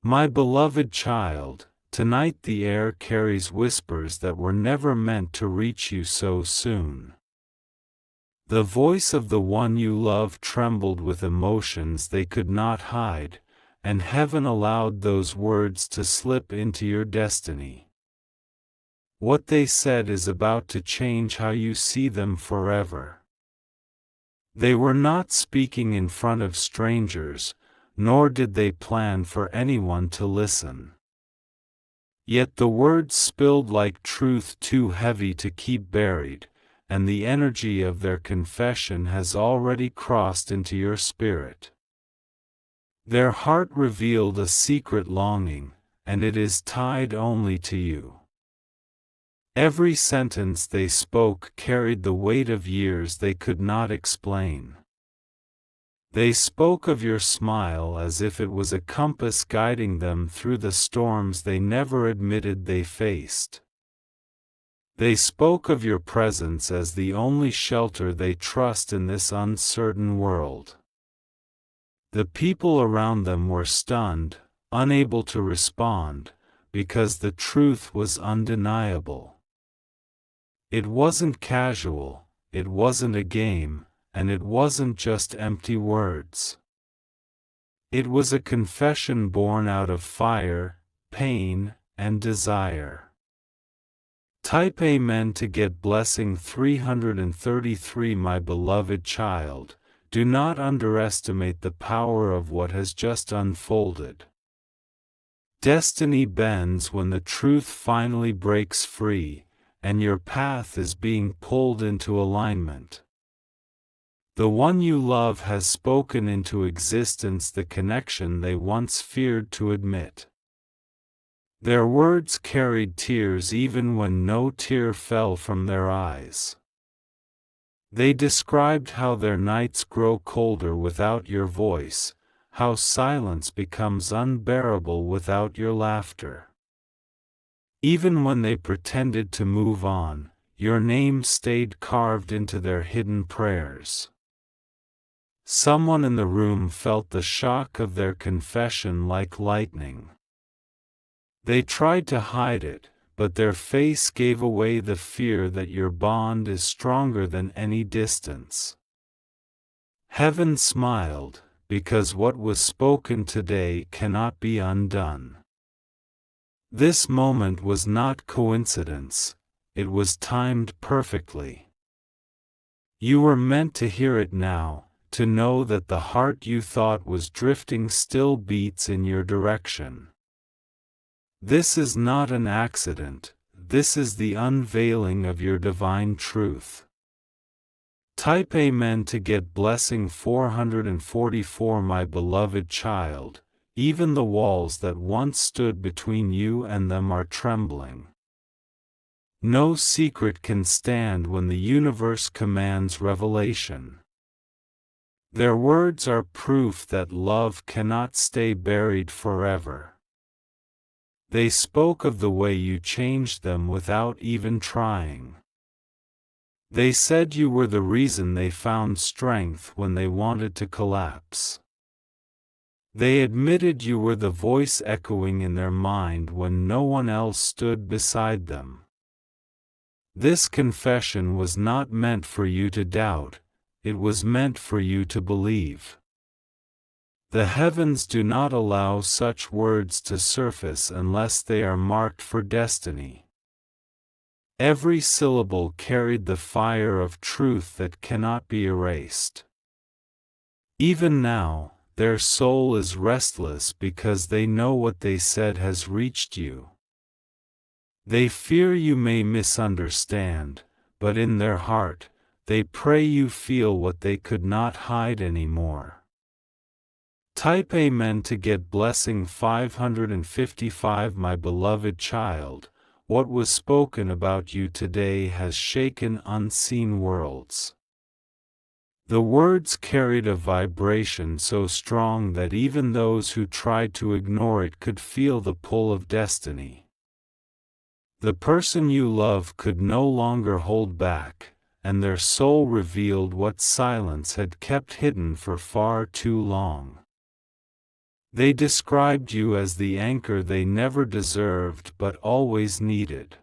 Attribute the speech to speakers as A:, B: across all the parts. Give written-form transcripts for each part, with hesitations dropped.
A: My beloved child, tonight the air carries whispers that were never meant to reach you so soon. The voice of the one you love trembled with emotions they could not hide, and heaven allowed those words to slip into your destiny. What they said is about to change how you see them forever. They were not speaking in front of strangers, nor did they plan for anyone to listen. Yet the words spilled like truth too heavy to keep buried, and the energy of their confession has already crossed into your spirit. Their heart revealed a secret longing, and it is tied only to you. Every sentence they spoke carried the weight of years they could not explain. They spoke of your smile as if it was a compass guiding them through the storms they never admitted they faced. They spoke of your presence as the only shelter they trust in this uncertain world. The people around them were stunned, unable to respond, because the truth was undeniable. It wasn't casual, it wasn't a game, and it wasn't just empty words. It was a confession born out of fire, pain, and desire. Type Amen to get blessing 333. My beloved child, do not underestimate the power of what has just unfolded. Destiny bends when the truth finally breaks free, and your path is being pulled into alignment. The one you love has spoken into existence the connection they once feared to admit. Their words carried tears even when no tear fell from their eyes. They described how their nights grow colder without your voice, how silence becomes unbearable without your laughter. Even when they pretended to move on, your name stayed carved into their hidden prayers. Someone in the room felt the shock of their confession like lightning. They tried to hide it, but their face gave away the fear that your bond is stronger than any distance. Heaven smiled, because what was spoken today cannot be undone. This moment was not coincidence, it was timed perfectly. You were meant to hear it now, to know that the heart you thought was drifting still beats in your direction. This is not an accident, this is the unveiling of your divine truth. Type Amen to get blessing 444. My beloved child, even the walls that once stood between you and them are trembling. No secret can stand when the universe commands revelation. Their words are proof that love cannot stay buried forever. They spoke of the way you changed them without even trying. They said you were the reason they found strength when they wanted to collapse. They admitted you were the voice echoing in their mind when no one else stood beside them. This confession was not meant for you to doubt, it was meant for you to believe. The heavens do not allow such words to surface unless they are marked for destiny. Every syllable carried the fire of truth that cannot be erased. Even now, their soul is restless because they know what they said has reached you. They fear you may misunderstand, but in their heart, they pray you feel what they could not hide anymore. Type Amen to get blessing 555. My beloved child, what was spoken about you today has shaken unseen worlds. The words carried a vibration so strong that even those who tried to ignore it could feel the pull of destiny. The person you love could no longer hold back, and their soul revealed what silence had kept hidden for far too long. They described you as the anchor they never deserved but always needed.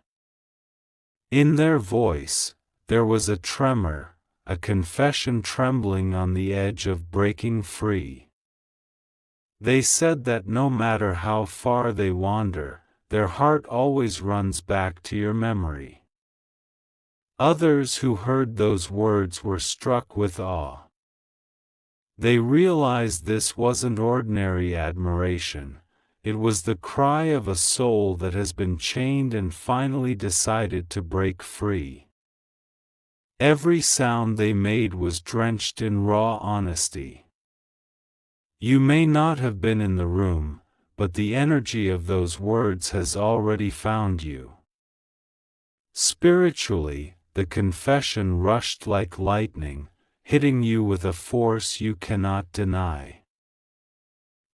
A: In their voice, there was a tremor, a confession trembling on the edge of breaking free. They said that no matter how far they wander, their heart always runs back to your memory. Others who heard those words were struck with awe. They realized this wasn't ordinary admiration, it was the cry of a soul that has been chained and finally decided to break free. Every sound they made was drenched in raw honesty. You may not have been in the room, but the energy of those words has already found you. Spiritually, the confession rushed like lightning, hitting you with a force you cannot deny.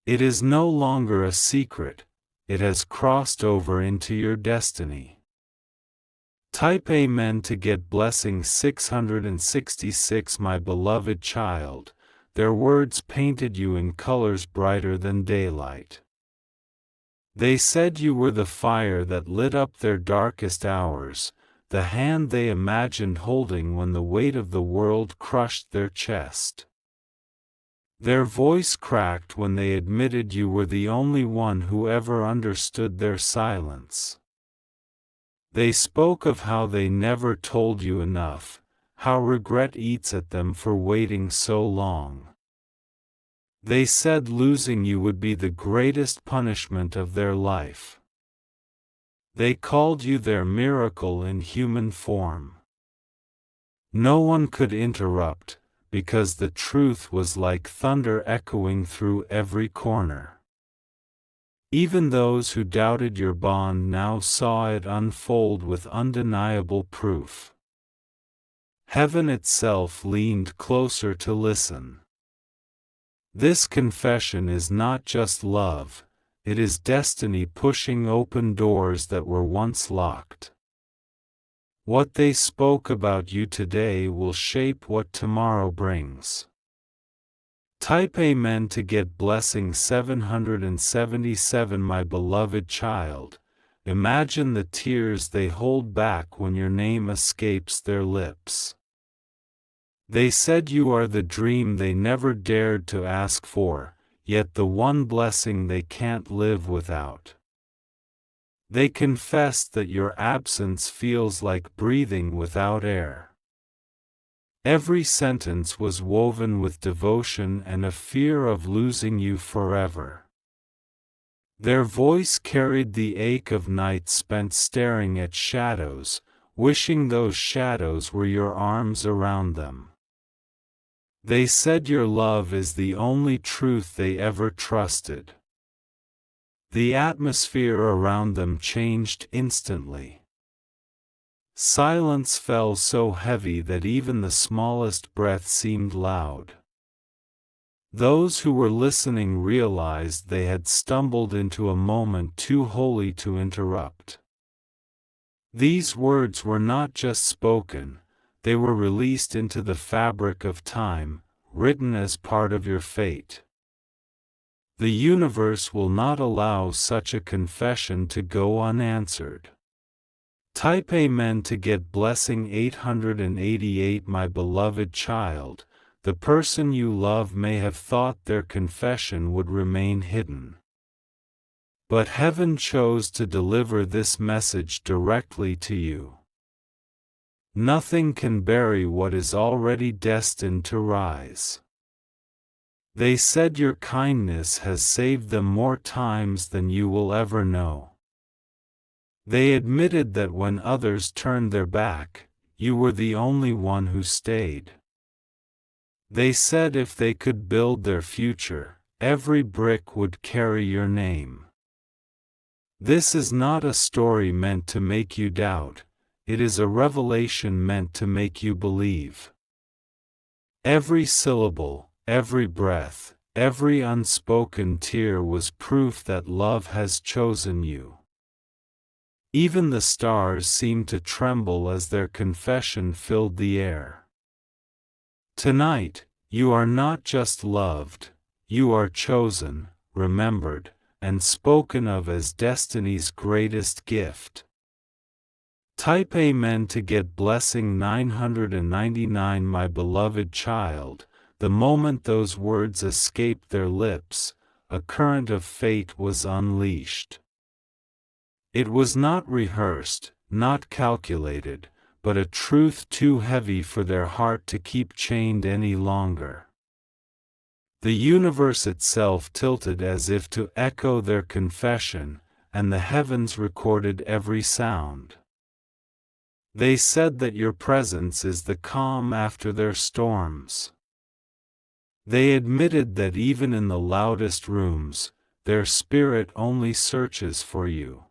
A: It is no longer a secret, it has crossed over into your destiny. Type Amen to get blessing 666. My beloved child, their words painted you in colors brighter than daylight. They said you were the fire that lit up their darkest hours, the hand they imagined holding when the weight of the world crushed their chest. Their voice cracked when they admitted you were the only one who ever understood their silence. They spoke of how they never told you enough, how regret eats at them for waiting so long. They said losing you would be the greatest punishment of their life. They called you their miracle in human form. No one could interrupt, because the truth was like thunder echoing through every corner. Even those who doubted your bond now saw it unfold with undeniable proof. Heaven itself leaned closer to listen. This confession is not just love, it is destiny pushing open doors that were once locked. What they spoke about you today will shape what tomorrow brings. Type Amen to get blessing 777. My beloved child, imagine the tears they hold back when your name escapes their lips. They said you are the dream they never dared to ask for, yet the one blessing they can't live without. They confessed that your absence feels like breathing without air. Every sentence was woven with devotion and a fear of losing you forever. Their voice carried the ache of nights spent staring at shadows, wishing those shadows were your arms around them. They said your love is the only truth they ever trusted. The atmosphere around them changed instantly. Silence fell so heavy that even the smallest breath seemed loud. Those who were listening realized they had stumbled into a moment too holy to interrupt. These words were not just spoken, they were released into the fabric of time, written as part of your fate. The universe will not allow such a confession to go unanswered. Type Amen to get blessing 888. My beloved child, the person you love may have thought their confession would remain hidden. But heaven chose to deliver this message directly to you. Nothing can bury what is already destined to rise. They said your kindness has saved them more times than you will ever know. They admitted that when others turned their back, you were the only one who stayed. They said if they could build their future, every brick would carry your name. This is not a story meant to make you doubt, it is a revelation meant to make you believe. Every syllable, every breath, every unspoken tear was proof that love has chosen you. Even the stars seemed to tremble as their confession filled the air. Tonight, you are not just loved, you are chosen, remembered, and spoken of as destiny's greatest gift. Type Amen to get blessing 999. My beloved child, the moment those words escaped their lips, a current of fate was unleashed. It was not rehearsed, not calculated, but a truth too heavy for their heart to keep chained any longer. The universe itself tilted as if to echo their confession, and the heavens recorded every sound. They said that your presence is the calm after their storms. They admitted that even in the loudest rooms, their spirit only searches for you.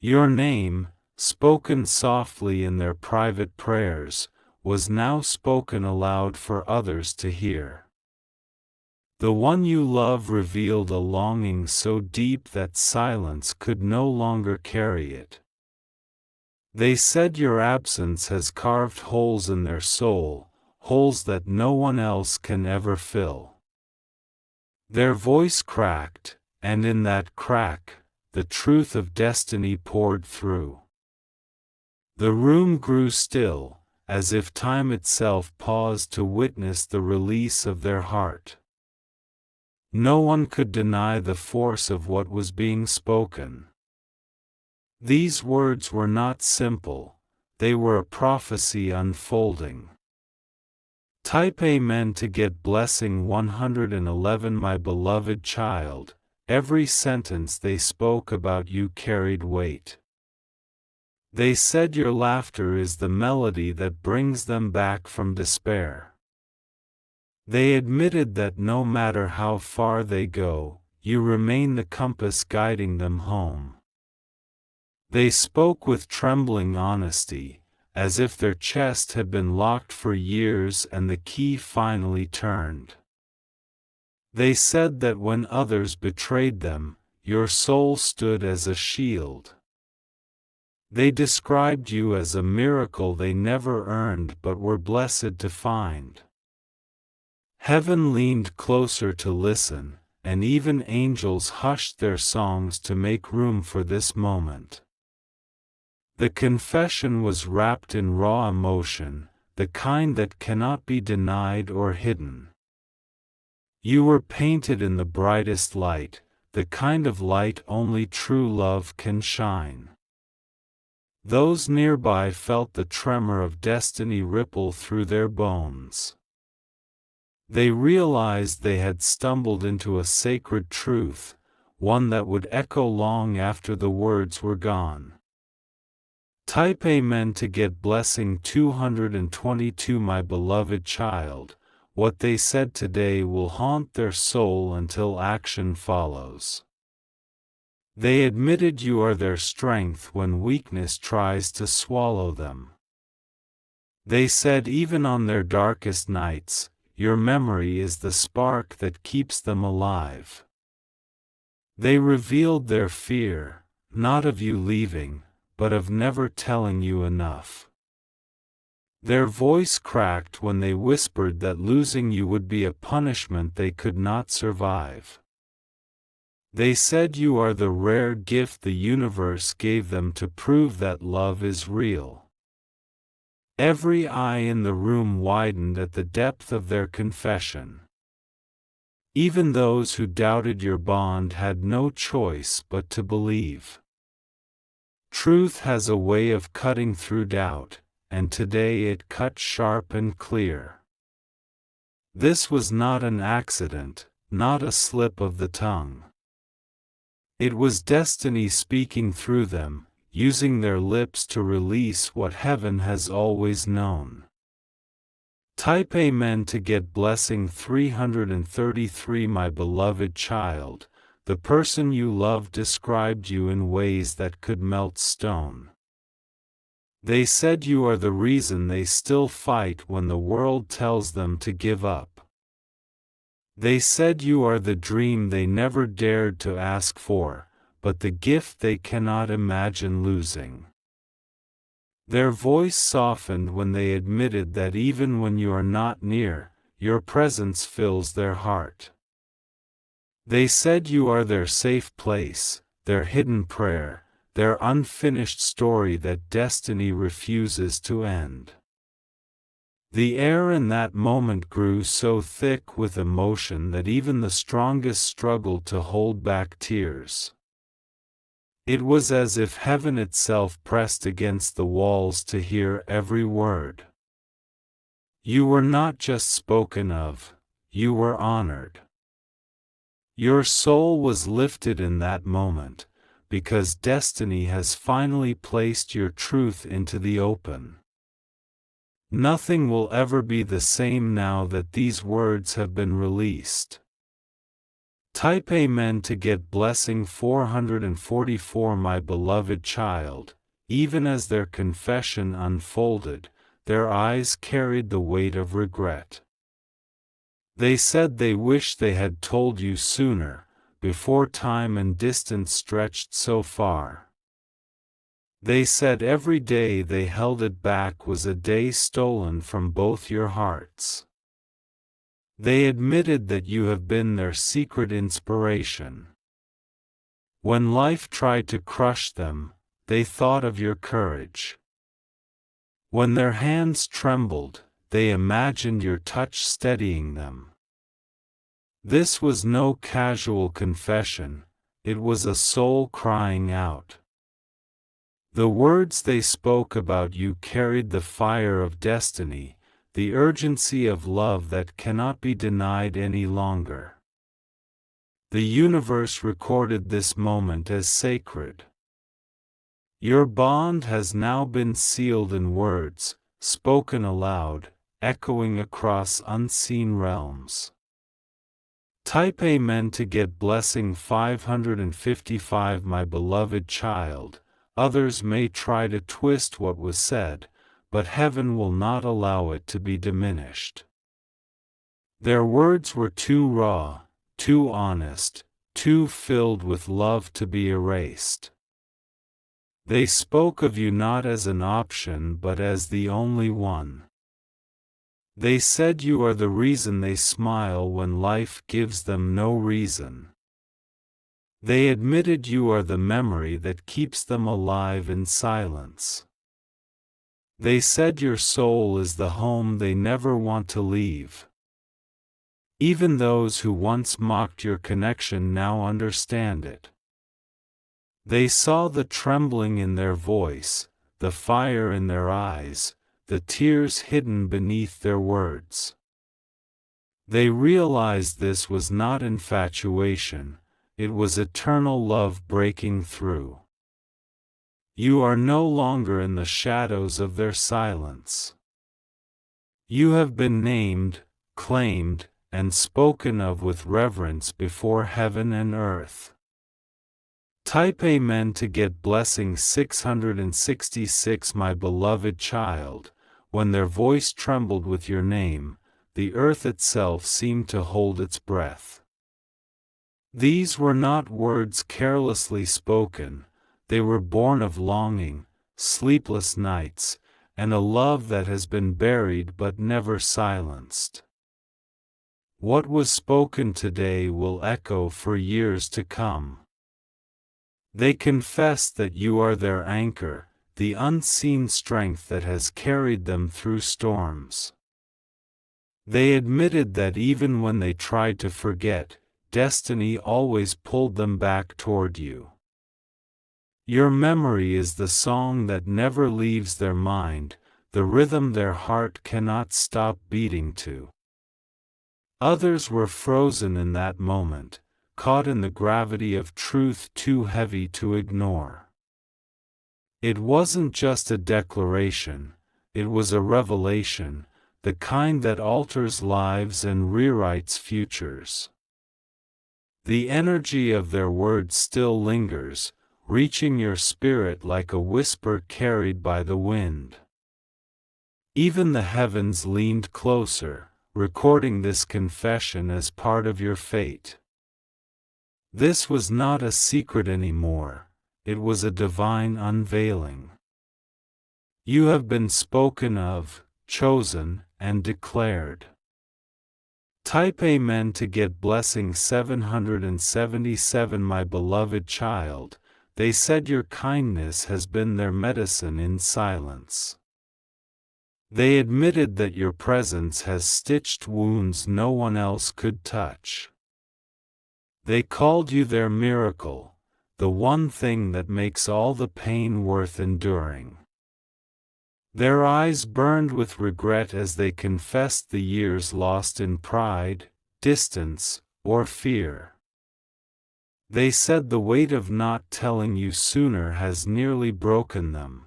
A: Your name, spoken softly in their private prayers, was now spoken aloud for others to hear. The one you love revealed a longing so deep that silence could no longer carry it. They said your absence has carved holes in their soul, holes that no one else can ever fill. Their voice cracked, and in that crack, the truth of destiny poured through. The room grew still, as if time itself paused to witness the release of their heart. No one could deny the force of what was being spoken. These words were not simple, they were a prophecy unfolding. Type Amen to get blessing 111. My beloved child, every sentence they spoke about you carried weight. They said your laughter is the melody that brings them back from despair. They admitted that no matter how far they go, you remain the compass guiding them home. They spoke with trembling honesty, as if their chest had been locked for years and the key finally turned. They said that when others betrayed them, your soul stood as a shield. They described you as a miracle they never earned but were blessed to find. Heaven leaned closer to listen, and even angels hushed their songs to make room for this moment. The confession was wrapped in raw emotion, the kind that cannot be denied or hidden. You were painted in the brightest light, the kind of light only true love can shine. Those nearby felt the tremor of destiny ripple through their bones. They realized they had stumbled into a sacred truth, one that would echo long after the words were gone. Type Amen to get blessing 222. My beloved child, what they said today will haunt their soul until action follows. They admitted you are their strength when weakness tries to swallow them. They said even on their darkest nights, your memory is the spark that keeps them alive. They revealed their fear, not of you leaving, but of never telling you enough. Their voice cracked when they whispered that losing you would be a punishment they could not survive. They said you are the rare gift the universe gave them to prove that love is real. Every eye in the room widened at the depth of their confession. Even those who doubted your bond had no choice but to believe. Truth has a way of cutting through doubt, and today it cut sharp and clear. This was not an accident, not a slip of the tongue. It was destiny speaking through them, using their lips to release what heaven has always known. Type Amen to get blessing 333. My beloved child, the person you love described you in ways that could melt stone. They said you are the reason they still fight when the world tells them to give up. They said you are the dream they never dared to ask for, but the gift they cannot imagine losing. Their voice softened when they admitted that even when you are not near, your presence fills their heart. They said you are their safe place, their hidden prayer, their unfinished story that destiny refuses to end. The air in that moment grew so thick with emotion that even the strongest struggled to hold back tears. It was as if heaven itself pressed against the walls to hear every word. You were not just spoken of, you were honored. Your soul was lifted in that moment, because destiny has finally placed your truth into the open. Nothing will ever be the same now that these words have been released. Type Amen to get blessing 444. My beloved child, even as their confession unfolded, their eyes carried the weight of regret. They said they wished they had told you sooner, before time and distance stretched so far. They said every day they held it back was a day stolen from both your hearts. They admitted that you have been their secret inspiration. When life tried to crush them, they thought of your courage. When their hands trembled, they imagined your touch steadying them. This was no casual confession, it was a soul crying out. The words they spoke about you carried the fire of destiny, the urgency of love that cannot be denied any longer. The universe recorded this moment as sacred. Your bond has now been sealed in words, spoken aloud, echoing across unseen realms. Type Amen to get blessing 555. My beloved child, others may try to twist what was said, but heaven will not allow it to be diminished. Their words were too raw, too honest, too filled with love to be erased. They spoke of you not as an option but as the only one. They said you are the reason they smile when life gives them no reason. They admitted you are the memory that keeps them alive in silence. They said your soul is the home they never want to leave. Even those who once mocked your connection now understand it. They saw the trembling in their voice, the fire in their eyes, the tears hidden beneath their words. They realized this was not infatuation, it was eternal love breaking through. You are no longer in the shadows of their silence. You have been named, claimed, and spoken of with reverence before heaven and earth. Type Amen to get blessing 666. My beloved child, when their voice trembled with your name, the earth itself seemed to hold its breath. These were not words carelessly spoken, they were born of longing, sleepless nights, and a love that has been buried but never silenced. What was spoken today will echo for years to come. They confess that you are their anchor, the unseen strength that has carried them through storms. They admitted that even when they tried to forget, destiny always pulled them back toward you. Your memory is the song that never leaves their mind, the rhythm their heart cannot stop beating to. Others were frozen in that moment, caught in the gravity of truth too heavy to ignore. It wasn't just a declaration, it was a revelation, the kind that alters lives and rewrites futures. The energy of their words still lingers, reaching your spirit like a whisper carried by the wind. Even the heavens leaned closer, recording this confession as part of your fate. This was not a secret anymore, it was a divine unveiling. You have been spoken of, chosen, and declared. Type Amen to get blessing 777. My beloved child, they said your kindness has been their medicine in silence. They admitted that your presence has stitched wounds no one else could touch. They called you their miracle, the one thing that makes all the pain worth enduring. Their eyes burned with regret as they confessed the years lost in pride, distance, or fear. They said the weight of not telling you sooner has nearly broken them.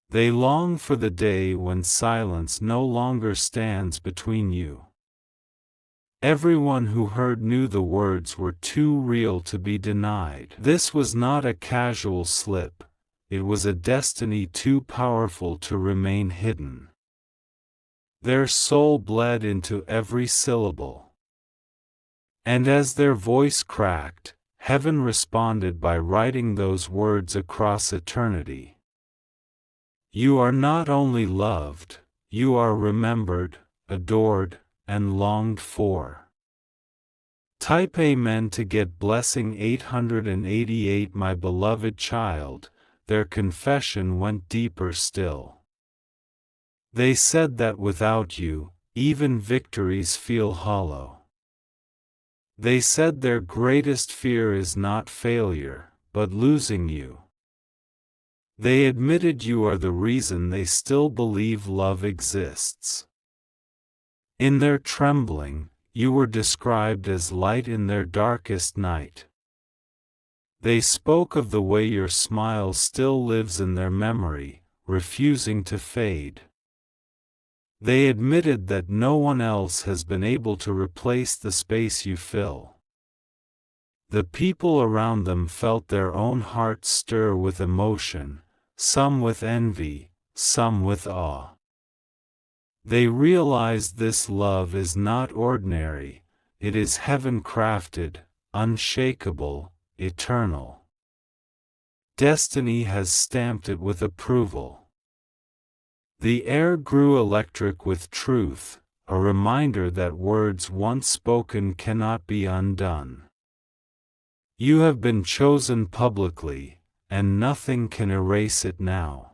A: They long for the day when silence no longer stands between you. Everyone who heard knew the words were too real to be denied. This was not a casual slip. It was a destiny too powerful to remain hidden. Their soul bled into every syllable. And as their voice cracked, heaven responded by writing those words across eternity. You are not only loved, you are remembered, adored, and longed for. Type Amen to get blessing 888. My beloved child, their confession went deeper still. They said that without you, even victories feel hollow. They said their greatest fear is not failure, but losing you. They admitted you are the reason they still believe love exists. In their trembling, you were described as light in their darkest night. They spoke of the way your smile still lives in their memory, refusing to fade. They admitted that no one else has been able to replace the space you fill. The people around them felt their own hearts stir with emotion, some with envy, some with awe. They realized this love is not ordinary, it is heaven-crafted, unshakable, eternal. Destiny has stamped it with approval. The air grew electric with truth, a reminder that words once spoken cannot be undone. You have been chosen publicly, and nothing can erase it now.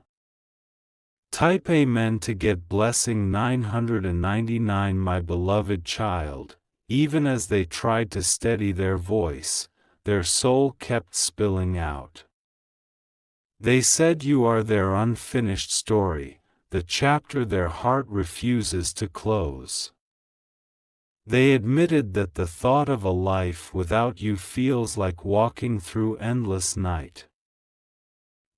A: Type Amen to get blessing 999. My beloved child, even as they tried to steady their voice, their soul kept spilling out. They said you are their unfinished story, the chapter their heart refuses to close. They admitted that the thought of a life without you feels like walking through endless night.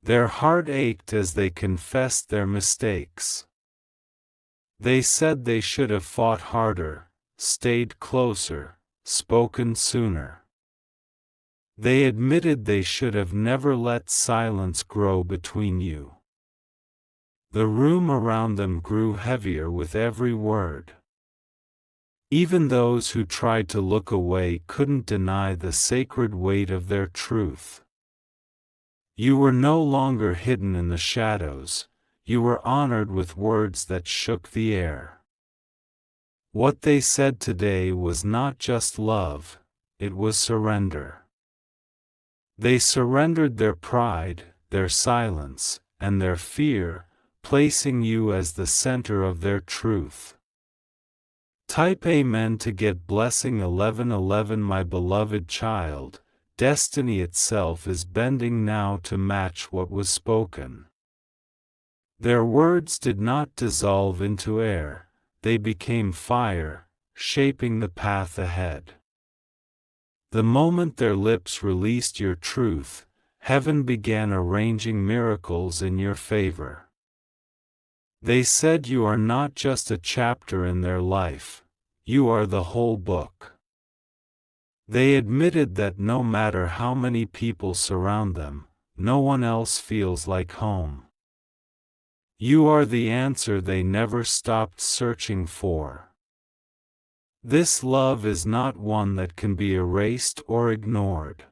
A: Their heart ached as they confessed their mistakes. They said they should have fought harder, stayed closer, spoken sooner. They admitted they should have never let silence grow between you. The room around them grew heavier with every word. Even those who tried to look away couldn't deny the sacred weight of their truth. You were no longer hidden in the shadows, you were honored with words that shook the air. What they said today was not just love, it was surrender. They surrendered their pride, their silence, and their fear, placing you as the center of their truth. Type Amen to get blessing 1111. My beloved child, destiny itself is bending now to match what was spoken. Their words did not dissolve into air, they became fire, shaping the path ahead. The moment their lips released your truth, heaven began arranging miracles in your favor. They said you are not just a chapter in their life, you are the whole book. They admitted that no matter how many people surround them, no one else feels like home. You are the answer they never stopped searching for. This love is not one that can be erased or ignored.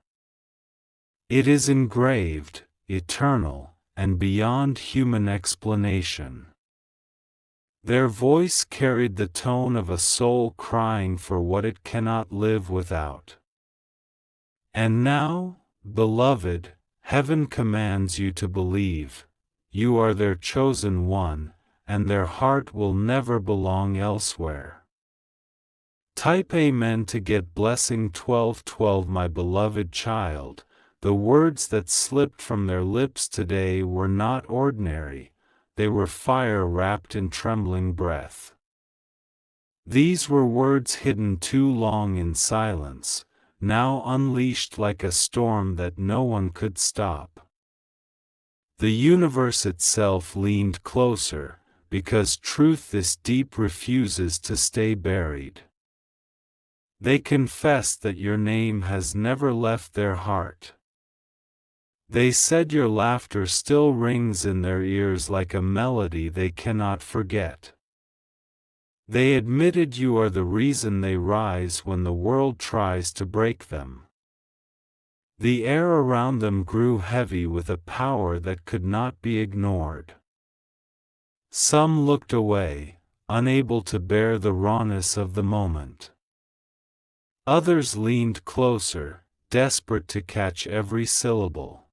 A: It is engraved, eternal, and beyond human explanation. Their voice carried the tone of a soul crying for what it cannot live without. And now, beloved, heaven commands you to believe. You are their chosen one, and their heart will never belong elsewhere. Type Amen to get blessing 1212. My beloved child, the words that slipped from their lips today were not ordinary, they were fire wrapped in trembling breath. These were words hidden too long in silence, now unleashed like a storm that no one could stop. The universe itself leaned closer, because truth this deep refuses to stay buried. They confess that your name has never left their heart. They said your laughter still rings in their ears like a melody they cannot forget. They admitted you are the reason they rise when the world tries to break them. The air around them grew heavy with a power that could not be ignored. Some looked away, unable to bear the rawness of the moment. Others leaned closer, desperate to catch every syllable.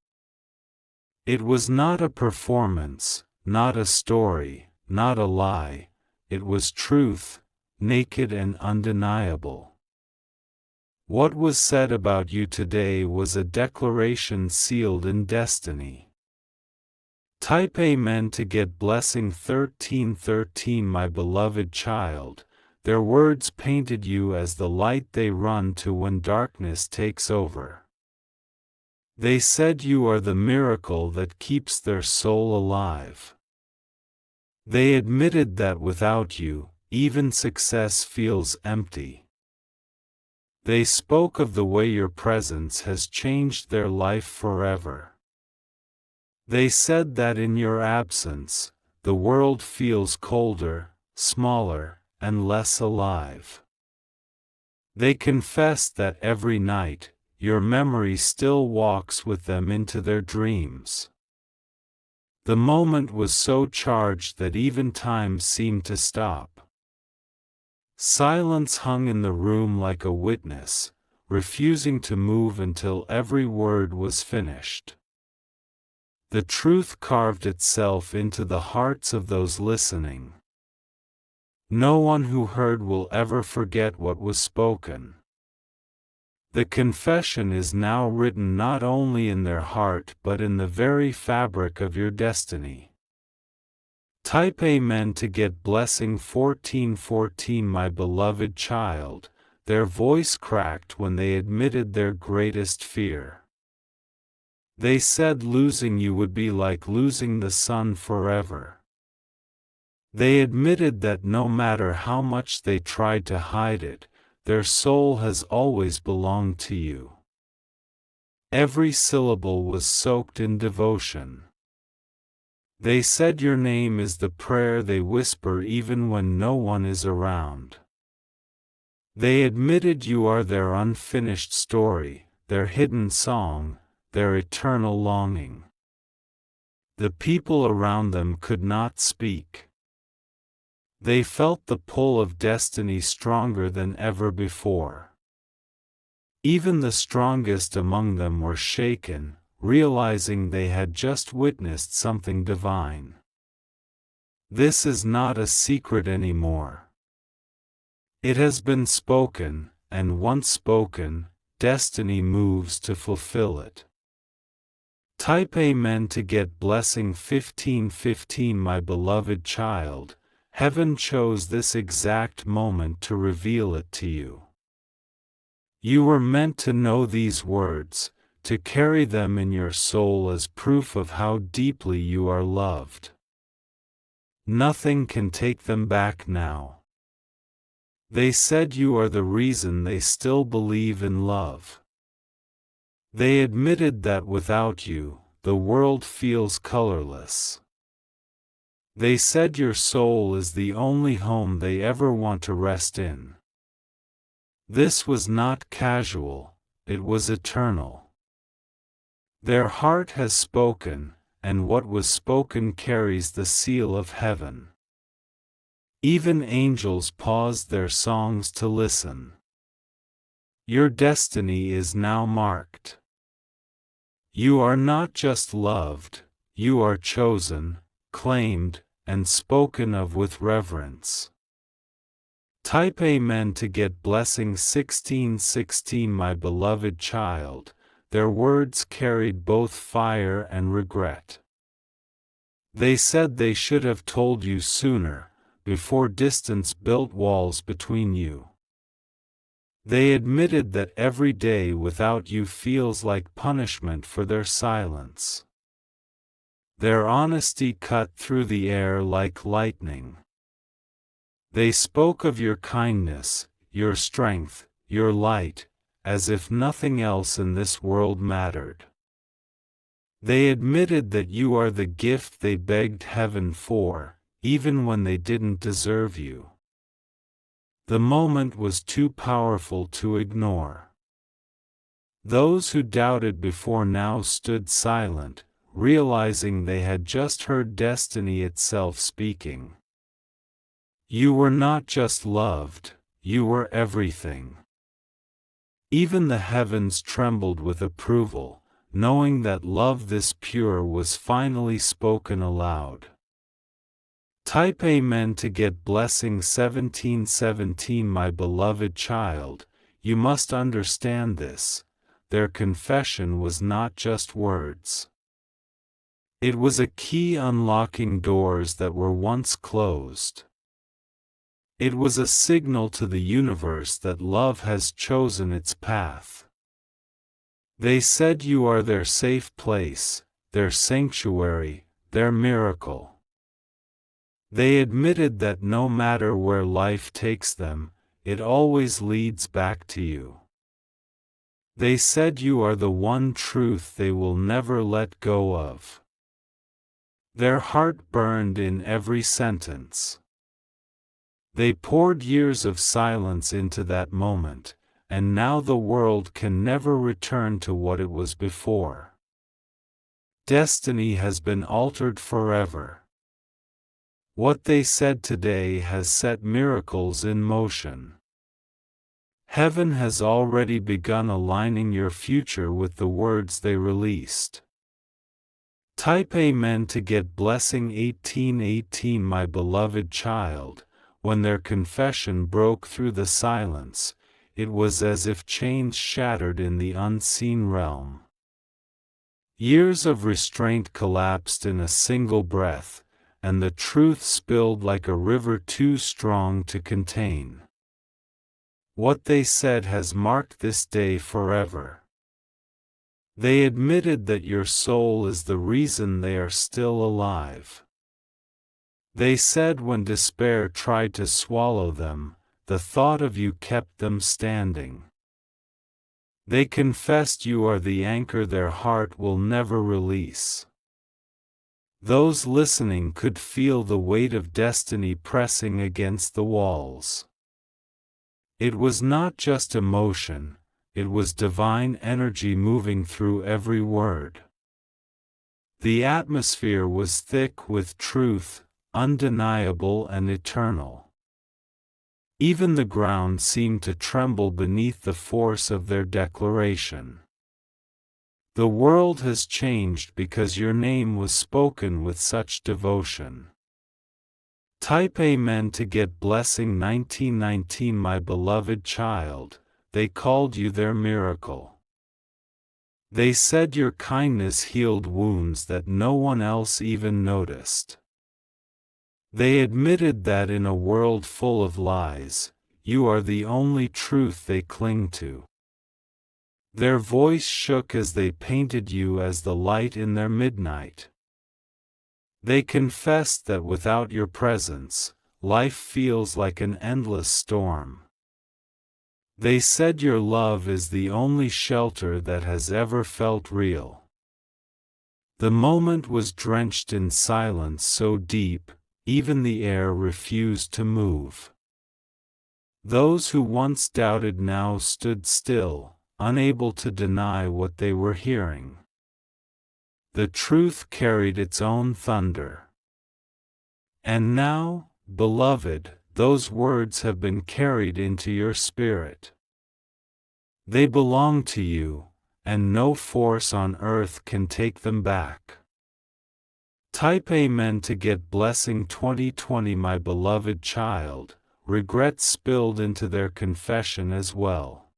A: It was not a performance, not a story, not a lie, it was truth, naked and undeniable. What was said about you today was a declaration sealed in destiny. Type Amen to get blessing 1313. My beloved child, their words painted you as the light they run to when darkness takes over. They said you are the miracle that keeps their soul alive. They admitted that without you, even success feels empty. They spoke of the way your presence has changed their life forever. They said that in your absence, the world feels colder, smaller, and less alive. They confessed that every night, your memory still walks with them into their dreams. The moment was so charged that even time seemed to stop. Silence hung in the room like a witness, refusing to move until every word was finished. The truth carved itself into the hearts of those listening. No one who heard will ever forget what was spoken. The confession is now written not only in their heart but in the very fabric of your destiny. Type Amen to get blessing 1414. My beloved child, their voice cracked when they admitted their greatest fear. They said losing you would be like losing the sun forever. They admitted that no matter how much they tried to hide it, their soul has always belonged to you. Every syllable was soaked in devotion. They said your name is the prayer they whisper even when no one is around. They admitted you are their unfinished story, their hidden song, their eternal longing. The people around them could not speak. They felt the pull of destiny stronger than ever before. Even the strongest among them were shaken, realizing they had just witnessed something divine. This is not a secret anymore. It has been spoken, and once spoken, destiny moves to fulfill it. Type Amen to get blessing 1515. My beloved child, heaven chose this exact moment to reveal it to you. You were meant to know these words, to carry them in your soul as proof of how deeply you are loved. Nothing can take them back now. They said you are the reason they still believe in love. They admitted that without you, the world feels colorless. They said your soul is the only home they ever want to rest in. This was not casual, it was eternal. Their heart has spoken, and what was spoken carries the seal of heaven. Even angels paused their songs to listen. Your destiny is now marked. You are not just loved, you are chosen, claimed, and spoken of with reverence. Type Amen to get blessing 1616. My beloved child, their words carried both fire and regret. They said they should have told you sooner, before distance built walls between you. They admitted that every day without you feels like punishment for their silence. Their honesty cut through the air like lightning. They spoke of your kindness, your strength, your light, as if nothing else in this world mattered. They admitted that you are the gift they begged heaven for, even when they didn't deserve you. The moment was too powerful to ignore. Those who doubted before now stood silent, realizing they had just heard destiny itself speaking. You were not just loved, you were everything. Even the heavens trembled with approval, knowing that love this pure was finally spoken aloud. Type Amen to get blessing 1717. My beloved child, you must understand this. Their confession was not just words. It was a key unlocking doors that were once closed. It was a signal to the universe that love has chosen its path. They said you are their safe place, their sanctuary, their miracle. They admitted that no matter where life takes them, it always leads back to you. They said you are the one truth they will never let go of. Their heart burned in every sentence. They poured years of silence into that moment, and now the world can never return to what it was before. Destiny has been altered forever. What they said today has set miracles in motion. Heaven has already begun aligning your future with the words they released. Type Amen to get blessing 1818. My beloved child, when their confession broke through the silence, it was as if chains shattered in the unseen realm. Years of restraint collapsed in a single breath, and the truth spilled like a river too strong to contain. What they said has marked this day forever. They admitted that your soul is the reason they are still alive. They said when despair tried to swallow them, the thought of you kept them standing. They confessed you are the anchor their heart will never release. Those listening could feel the weight of destiny pressing against the walls. It was not just emotion, it was divine energy moving through every word. The atmosphere was thick with truth, undeniable and eternal. Even the ground seemed to tremble beneath the force of their declaration. The world has changed because your name was spoken with such devotion. Type Amen to get blessing 1919. My beloved child, they called you their miracle. They said your kindness healed wounds that no one else even noticed. They admitted that in a world full of lies, you are the only truth they cling to. Their voice shook as they painted you as the light in their midnight. They confessed that without your presence, life feels like an endless storm. They said your love is the only shelter that has ever felt real. The moment was drenched in silence so deep, even the air refused to move. Those who once doubted now stood still, unable to deny what they were hearing. The truth carried its own thunder. And now, beloved, those words have been carried into your spirit. They belong to you, and no force on earth can take them back. Type Amen to get blessing 2020. My beloved child, regret spilled into their confession as well.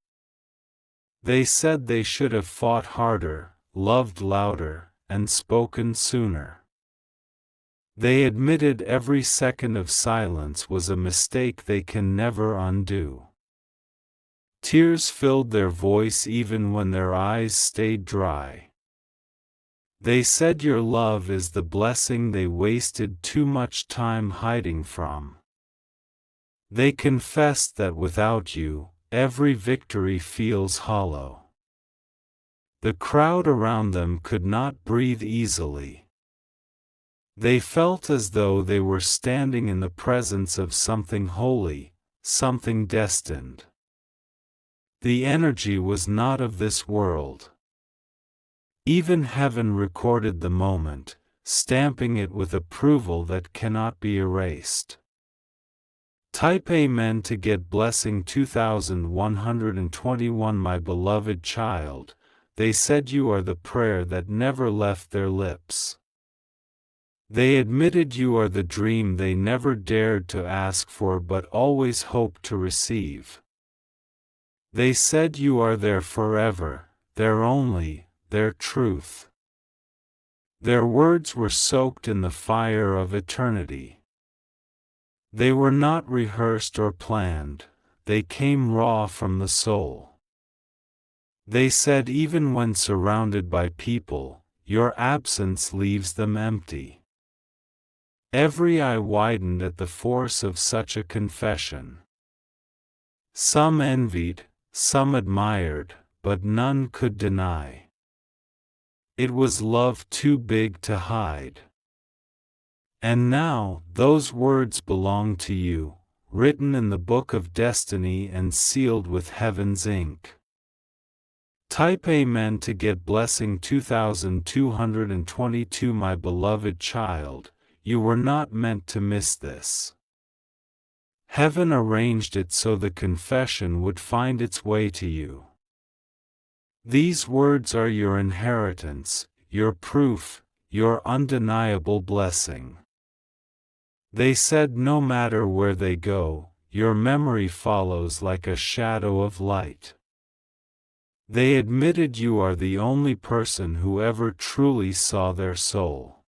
A: They said they should have fought harder, loved louder, and spoken sooner. They admitted every second of silence was a mistake they can never undo. Tears filled their voice even when their eyes stayed dry. They said your love is the blessing they wasted too much time hiding from. They confessed that without you, every victory feels hollow. The crowd around them could not breathe easily. They felt as though they were standing in the presence of something holy, something destined. The energy was not of this world. Even heaven recorded the moment, stamping it with approval that cannot be erased. Type Amen to get blessing 2121. My beloved child, they said you are the prayer that never left their lips. They admitted you are the dream they never dared to ask for but always hoped to receive. They said you are their forever, their only, their truth. Their words were soaked in the fire of eternity. They were not rehearsed or planned, they came raw from the soul. They said even when surrounded by people, your absence leaves them empty. Every eye widened at the force of such a confession. Some envied, some admired, but none could deny. It was love too big to hide. And now, those words belong to you, written in the book of destiny and sealed with heaven's ink. Type Amen to get blessing 2222. My beloved child, you were not meant to miss this. Heaven arranged it so the confession would find its way to you. These words are your inheritance, your proof, your undeniable blessing. They said no matter where they go, your memory follows like a shadow of light. They admitted you are the only person who ever truly saw their soul.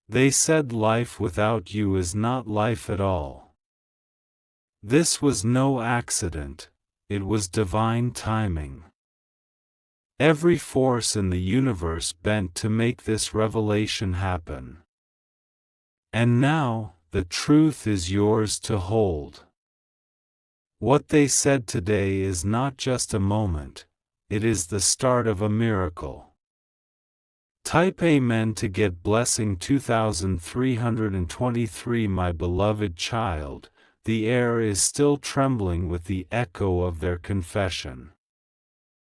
A: They said life without you is not life at all. This was no accident, it was divine timing. Every force in the universe bent to make this revelation happen. And now, the truth is yours to hold. What they said today is not just a moment, it is the start of a miracle. Type Amen to get blessing 2323. My beloved child, the air is still trembling with the echo of their confession.